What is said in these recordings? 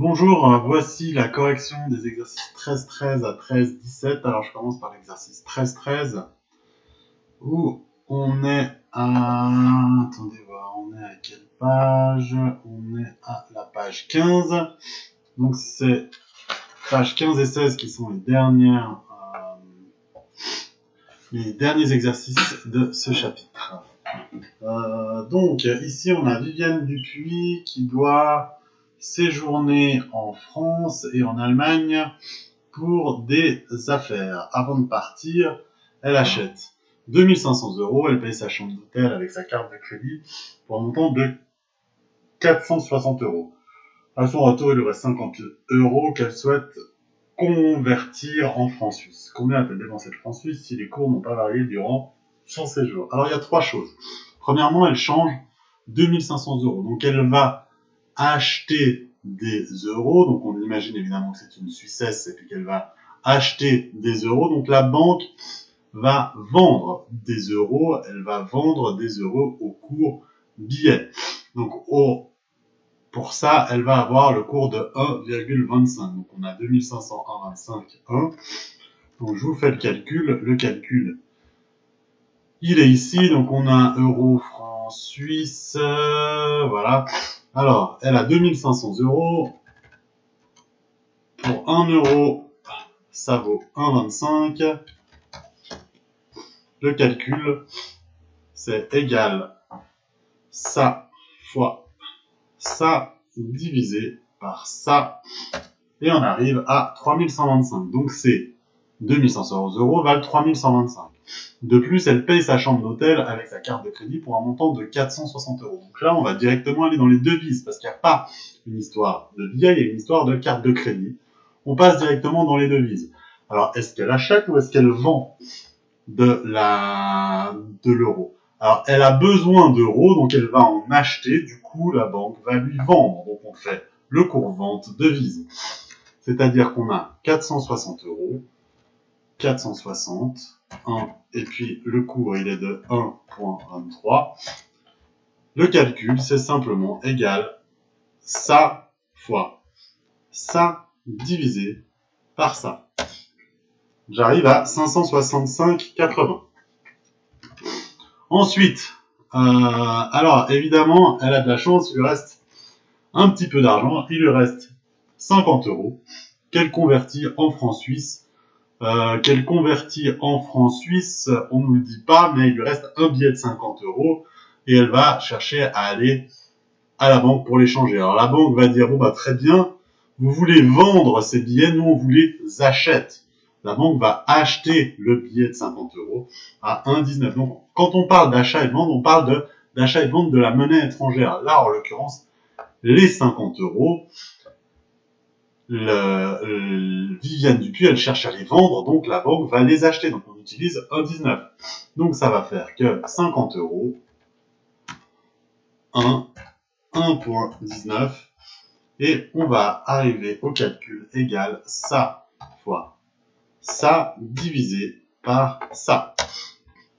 Bonjour, voici la correction des exercices 13-13 à 13-17. Alors je commence par l'exercice 13-13 où on est à... Attendez voir, on est à quelle page? On est à la page 15. Donc c'est page 15 et 16 qui sont les derniers exercices de ce chapitre. Donc ici on a Viviane Dupuis qui doit séjourner en France et en Allemagne pour des affaires. Avant de partir, elle achète 2500 €, elle paye sa chambre d'hôtel avec sa carte de crédit pour un montant de 460 €. À son retour, il lui reste 50 € qu'elle souhaite convertir en francs suisses. Combien a-t-elle dépensé de francs suisses si les cours n'ont pas varié durant son séjour? Alors il y a trois choses. Premièrement, elle change 2500 €. Donc elle va acheter des euros. Donc on imagine évidemment que c'est une Suissesse et puis qu'elle va acheter des euros. Donc la banque va vendre des euros. Elle va vendre des euros au cours billet. Donc pour ça, elle va avoir le cours de 1,25. Donc on a 2500, 1,25, 1. Donc je vous fais le calcul. Le calcul, il est ici. Donc on a euro, franc, suisse. Voilà. Alors, elle a 2500 €. Pour 1 euro, ça vaut 1,25. Le calcul, c'est égal ça fois ça divisé par ça. Et on arrive à 3125. Donc c'est 2500 € valent 3125. De plus, elle paye sa chambre d'hôtel avec sa carte de crédit pour un montant de 460 €. Donc là, on va directement aller dans les devises parce qu'il n'y a pas une histoire de billet, il y a une histoire de carte de crédit. On passe directement dans les devises. Alors, est-ce qu'elle achète ou est-ce qu'elle vend de l'euro? Alors, elle a besoin d'euros, donc elle va en acheter. Du coup, la banque va lui vendre. Donc, on fait le cours vente devise. C'est-à-dire qu'on a 460 €, 460, 1, et puis le cours, il est de 1,23. Le calcul, c'est simplement égal ça fois ça divisé par ça. J'arrive à 565,80. Ensuite, alors évidemment, elle a de la chance, il lui reste un petit peu d'argent, il lui reste 50 € qu'elle convertit en francs suisses. Qu'elle convertit en francs suisses, on ne nous le dit pas, mais il lui reste un billet de 50 € et elle va chercher à aller à la banque pour les changer. Alors la banque va dire, bon bah très bien, vous voulez vendre ces billets, nous on vous les achète. La banque va acheter le billet de 50 € à 1,19. Donc quand on parle d'achat et de vente, on parle d'achat et de vente de la monnaie étrangère. Là, en l'occurrence, les 50 €, Viviane Dupuis, elle cherche à les vendre, donc la banque va les acheter. Donc on utilise 1,19. Donc ça va faire que 50 €, 1,19, et on va arriver au calcul égal ça fois ça divisé par ça.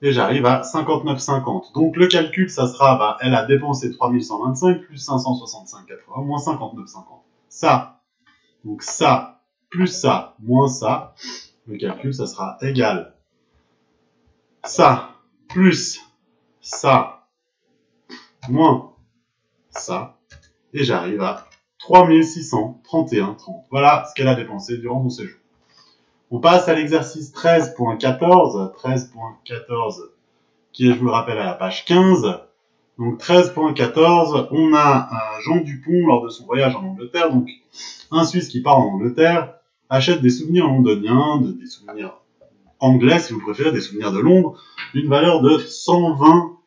Et j'arrive à 59,50. Donc le calcul, ça sera, elle a dépensé 3125 plus 565,80 moins 59,50. Ça, donc ça plus ça moins ça. Le calcul, ça sera égal ça plus ça moins ça. Et j'arrive à 3631,30. Voilà ce qu'elle a dépensé durant son séjour. On passe à l'exercice 13.14. 13.14 qui est, je vous le rappelle, à la page 15. Donc 13.14, on a Jean Dupont lors de son voyage en Angleterre, donc un Suisse qui part en Angleterre, achète des souvenirs londoniens, des souvenirs anglais si vous préférez, des souvenirs de Londres, d'une valeur de 120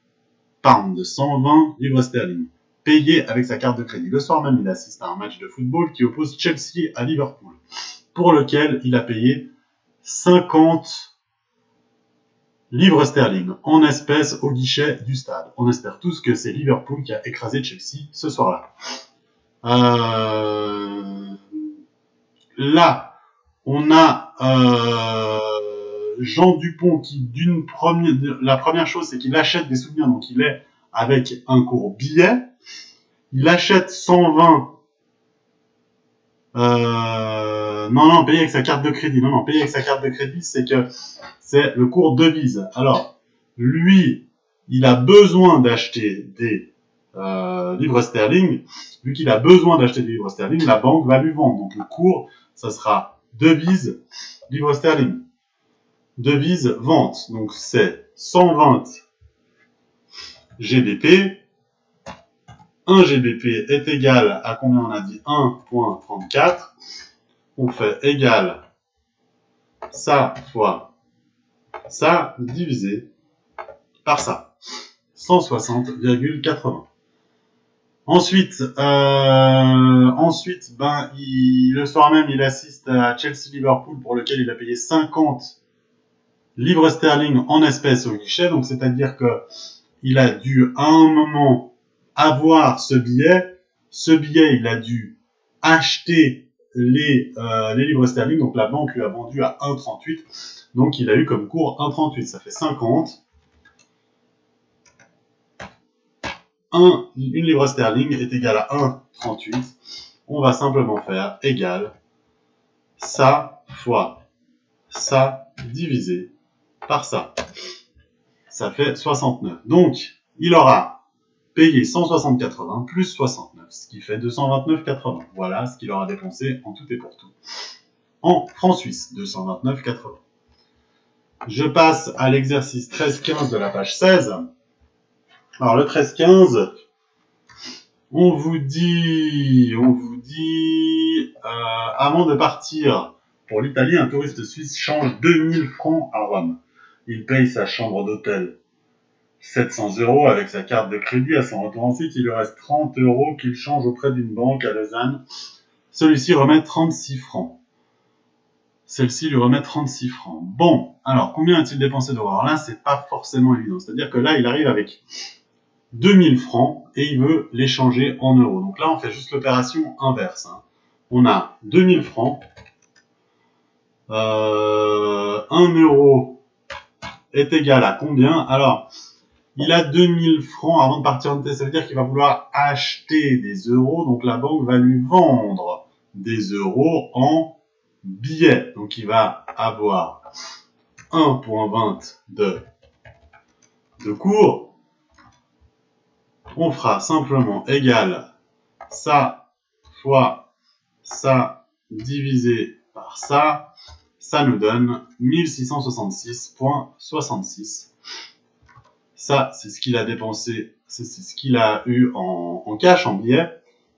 pounds, de 120 livres sterling, payé avec sa carte de crédit. Le soir même, il assiste à un match de football qui oppose Chelsea à Liverpool, pour lequel il a payé 50 livres sterling en espèces au guichet du stade. On espère tous que c'est Liverpool qui a écrasé Chelsea ce soir-là. Là, on a Jean Dupont qui, la première chose, c'est qu'il achète des souvenirs, donc il est avec un court billet. Il achète 120 Non, payer avec sa carte de crédit. Non, payer avec sa carte de crédit, c'est que c'est le cours devise. Alors, lui, il a besoin d'acheter des livres sterling. Vu qu'il a besoin d'acheter des livres sterling, la banque va lui vendre. Donc, le cours, ça sera devise, livres sterling. Devise, vente. Donc, c'est 120 GBP. 1 GBP est égal à combien on a dit 1,34. On fait égal ça fois ça divisé par ça. 160,80. Ensuite, le soir même, il assiste à Chelsea-Liverpool pour lequel il a payé 50 livres sterling en espèces au guichet. Donc, c'est-à-dire que il a dû à un moment avoir ce billet. Ce billet, il a dû acheter les livres sterling. Donc, la banque lui a vendu à 1,38. Donc, il a eu comme cours 1,38. Ça fait 50. Une livre sterling est égale à 1,38. On va simplement faire égal ça fois ça divisé par ça. Ça fait 69. Donc, il aura payé 160,80 plus 69, ce qui fait 229,80. Voilà ce qu'il aura dépensé en tout et pour tout. En francs suisses, 229,80. Je passe à l'exercice 13-15 de la page 16. Alors, le 13-15, on vous dit, avant de partir pour l'Italie, un touriste suisse change 2000 francs à Rome. Il paye sa chambre d'hôtel 700 € avec sa carte de crédit. À son retour ensuite, il lui reste 30 € qu'il change auprès d'une banque à Lausanne. Celui-ci remet 36 francs. Celle-ci lui remet 36 francs. Bon, alors, combien a-t-il dépensé d'euros? Alors là, c'est pas forcément évident. C'est-à-dire que là, il arrive avec 2000 francs et il veut les changer en euros. Donc là, on fait juste l'opération inverse. On a 2000 francs. 1 euro est égal à combien? Alors, il a 2000 francs avant de partir en test. Ça veut dire qu'il va vouloir acheter des euros. Donc la banque va lui vendre des euros en billets. Donc il va avoir 1,20 de cours. On fera simplement égal ça fois ça divisé par ça. Ça nous donne 1666,66. Ça, c'est ce qu'il a dépensé, c'est ce qu'il a eu en cash, en billets.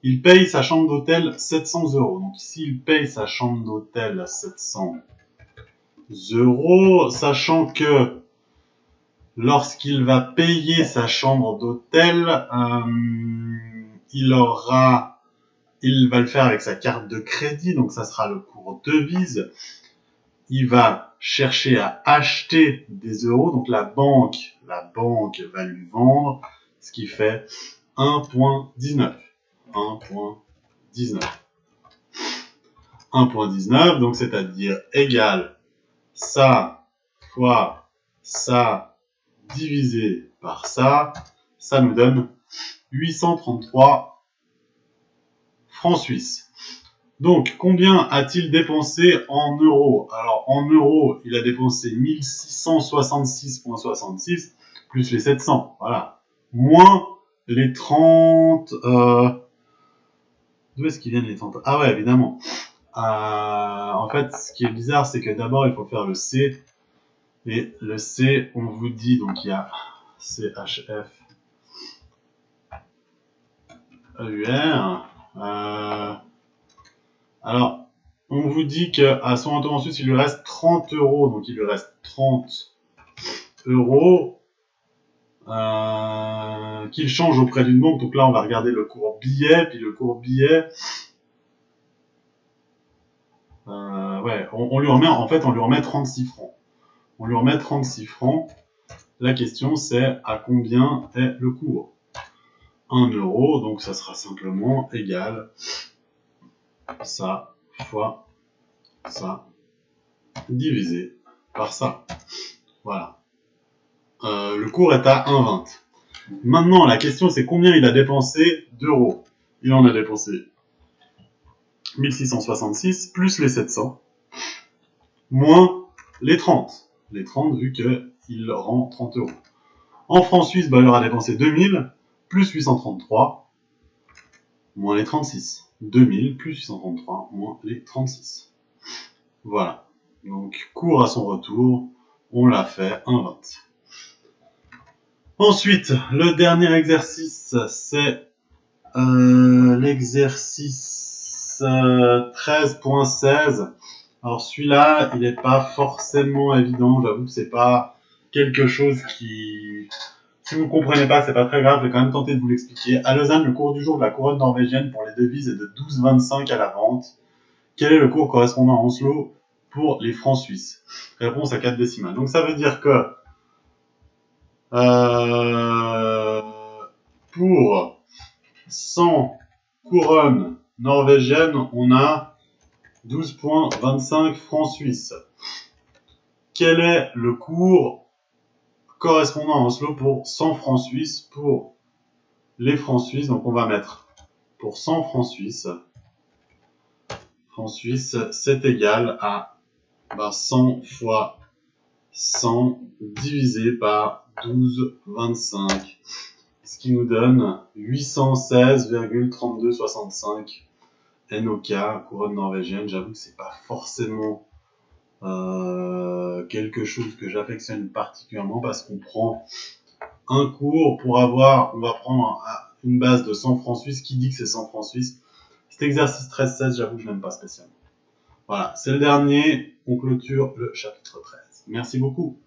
Il paye sa chambre d'hôtel 700 €. Donc ici, il paye sa chambre d'hôtel 700 €, sachant que lorsqu'il va payer sa chambre d'hôtel, il va le faire avec sa carte de crédit, donc ça sera le cours devise. Il va chercher à acheter des euros, donc la banque va lui vendre, ce qui fait 1,19. 1,19, donc c'est-à-dire égal ça fois ça divisé par ça, ça nous donne 833 francs suisses. Donc, combien a-t-il dépensé en euros? Alors, en euros, il a dépensé 1666,66 plus les 700, voilà. Moins les 30... D'où est-ce qu'ils viennent les 30? Ah ouais, évidemment. En fait, ce qui est bizarre, c'est que d'abord, il faut faire le C. Et le C, on vous dit, donc il y a CHF, EUR. Alors, on vous dit qu'à son retour ensuite, il lui reste 30 €. Donc, il lui reste 30 € qu'il change auprès d'une banque. Donc là, on va regarder le cours billet. Puis le cours billet, ouais, on lui remet, en fait, on lui remet 36 francs. On lui remet 36 francs. La question, c'est à combien est le cours? 1 €. Donc, ça sera simplement égal ça fois ça divisé par ça. Voilà. Le cours est à 1,20. Maintenant, la question, c'est combien il a dépensé d'euros. Il en a dépensé 1666, plus les 700, moins les 30. Les 30 vu qu'il rend 30 euros. En francs suisses, il aura dépensé 2000, plus 833, moins les 36. 2000 plus 833, moins les 36. Voilà. Donc, cours à son retour, on l'a fait, 1,20. Ensuite, le dernier exercice, c'est l'exercice 13.16. Alors celui-là, il n'est pas forcément évident, j'avoue que c'est pas quelque chose qui... Si vous ne comprenez pas, c'est pas très grave, je vais quand même tenter de vous l'expliquer. À Lausanne, le cours du jour de la couronne norvégienne pour les devises est de 12,25 à la vente. Quel est le cours correspondant à Oslo pour les francs suisses? Réponse à 4 décimales. Donc ça veut dire que pour 100 couronnes norvégiennes, on a 12,25 francs suisses. Quel est le cours correspondant à Oslo pour 100 francs suisses pour les francs suisses? Donc on va mettre pour 100 francs suisses, c'est égal à 100 fois 100 divisé par 12,25, ce qui nous donne 816,3265 NOK, couronne norvégienne. J'avoue que c'est pas forcément quelque chose que j'affectionne particulièrement parce qu'on prend un cours pour avoir, on va prendre une base de 100 francs suisses. Qui dit que c'est 100 francs suisses? Cet exercice 13-16, j'avoue que je n'aime pas spécialement. Voilà, c'est le dernier, on clôture le chapitre 13. Merci beaucoup.